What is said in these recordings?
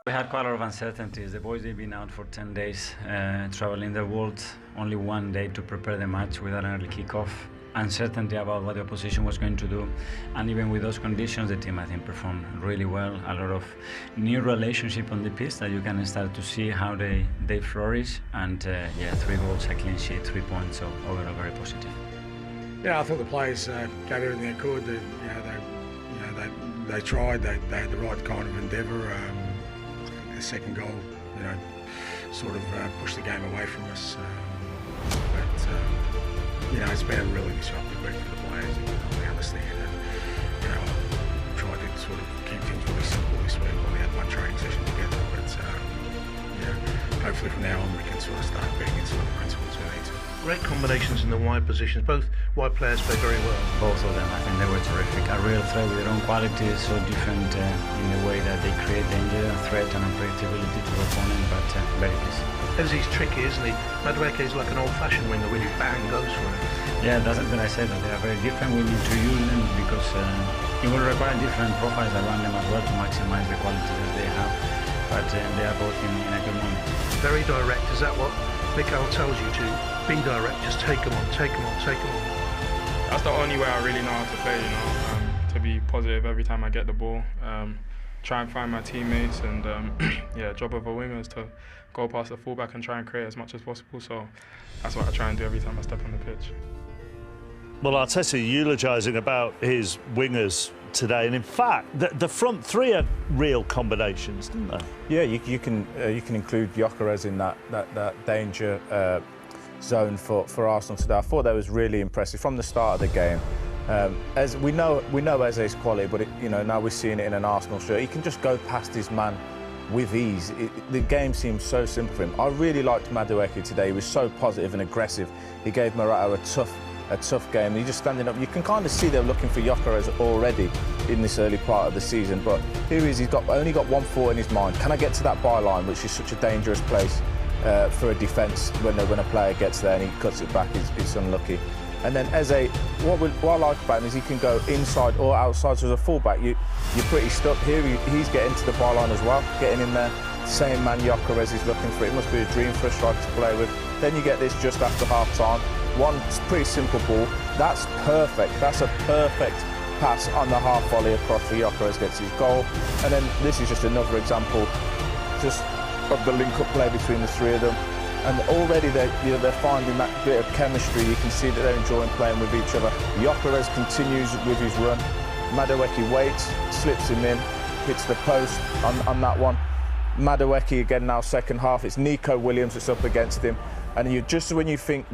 We had quite a lot of uncertainties. The boys, they've been out for 10 days, traveling the world, only one day to prepare the match without an early kickoff. Uncertainty about what the opposition was going to do. And even with those conditions, the team, I think, performed really well. A lot of new relationship on the pitch that you can start to see how they flourish. And 3 goals, a clean sheet, 3 points, so overall very positive. Yeah, I thought the players gave everything they could. They tried. They had the right kind of endeavour. The second goal, sort of pushed the game away from us. It's been a really disruptive week for the players. We understand it. I tried to sort of keep things really simple this week. We had one training session together, but hopefully from now on we can sort of start getting into the principles we need to. Great combinations in the wide positions. Both wide players play very well. Both of them, I think they were terrific. A real threat with their own qualities, so different in the way that they create danger, threat and unpredictability to the opponent, but very pleasing. Eze's tricky, isn't he? Madueke is like an old-fashioned winger, really bang, goes for it. Yeah, that's what I said, that they are very different. We need to use them because it will require different profiles around them as well to maximize the qualities that they have. But they are both in a good moment. Very direct. Is that what Mikel tells you to? Be direct, just take them on, take them on, take them on. That's the only way I really know how to play, to be positive every time I get the ball. Try and find my teammates and job of a winger is to go past the fullback and try and create as much as possible. So that's what I try and do every time I step on the pitch. Well, Arteta eulogising about his wingers today, and in fact, the front three had real combinations, didn't they? Yeah, you can include Gyökeres in that danger zone for Arsenal today. I thought that was really impressive from the start of the game. As we know Eze's quality, but now we're seeing it in an Arsenal shirt. He can just go past his man with ease. The game seems so simple for him. I really liked Madueke today. He was so positive and aggressive. He gave Morata a tough game. He's just standing up. You can kind of see they're looking for Gyökeres already in this early part of the season. But here he is. He's only got one thought in his mind. Can I get to that byline, which is such a dangerous place for a defence when a player gets there and he cuts it back? It's unlucky. And then Eze, what I like about him is he can go inside or outside. So as a fullback, you're pretty stuck. Here he's getting to the byline as well, getting in there. Same man Gyökeres is looking for it. It must be a dream for a striker to play with. Then you get this just after half-time. One pretty simple ball. That's perfect. That's a perfect pass on the half volley across for Gyökeres, gets his goal. And then this is just another example just of the link-up play between the three of them. And already they're finding that bit of chemistry. You can see that they're enjoying playing with each other. Gyökeres continues with his run. Madueke waits, slips him in, hits the post on that one. Madueke again now second half. It's Nico Williams that's up against him. And when you think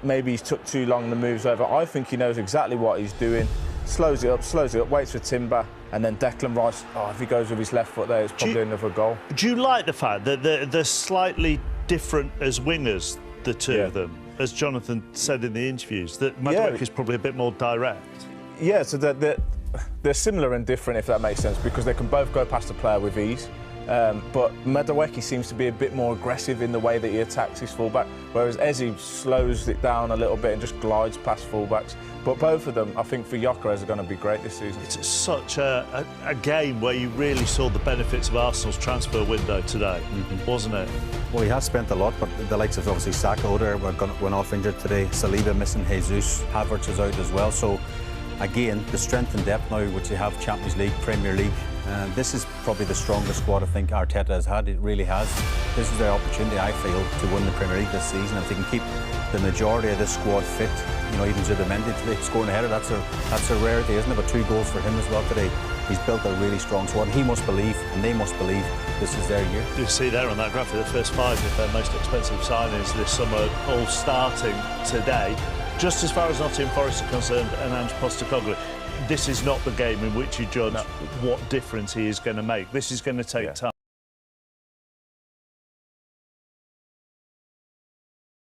maybe he's took too long, the move's over, I think he knows exactly what he's doing. Slows it up, waits for Timber, and then Declan Rice, if he goes with his left foot there, it's probably another goal. Do you like the fact that they're slightly different as wingers, the two of them, as Jonathan said in the interviews, that Madueke is probably a bit more direct? Yeah, so they're similar and different, if that makes sense, because they can both go past the player with ease. But Madueke seems to be a bit more aggressive in the way that he attacks his fullback, whereas Eze slows it down a little bit and just glides past fullbacks. But both of them, I think, for Gyökeres are going to be great this season. It's such a game where you really saw the benefits of Arsenal's transfer window today, wasn't it? Well, he has spent a lot, but the likes of obviously Saka, Odegaard went off injured today. Saliba missing, Jesus, Havertz is out as well. So again, the strength and depth now, which they have Champions League, Premier League. This is probably the strongest squad I think Arteta has had. It really has. This is their opportunity, I feel, to win the Premier League this season. If they can keep the majority of this squad fit, even Zubimendi today scoring a header, that's a rarity, isn't it? But 2 goals for him as well today. He's built a really strong squad. He must believe, and they must believe, this is their year. You see there on that graphic, the first 5 of their most expensive signings this summer, all starting today. Just as far as Nottingham Forest are concerned, and Ange Postecoglou, this is not the game in which you judge what difference he is going to make. This is going to take time.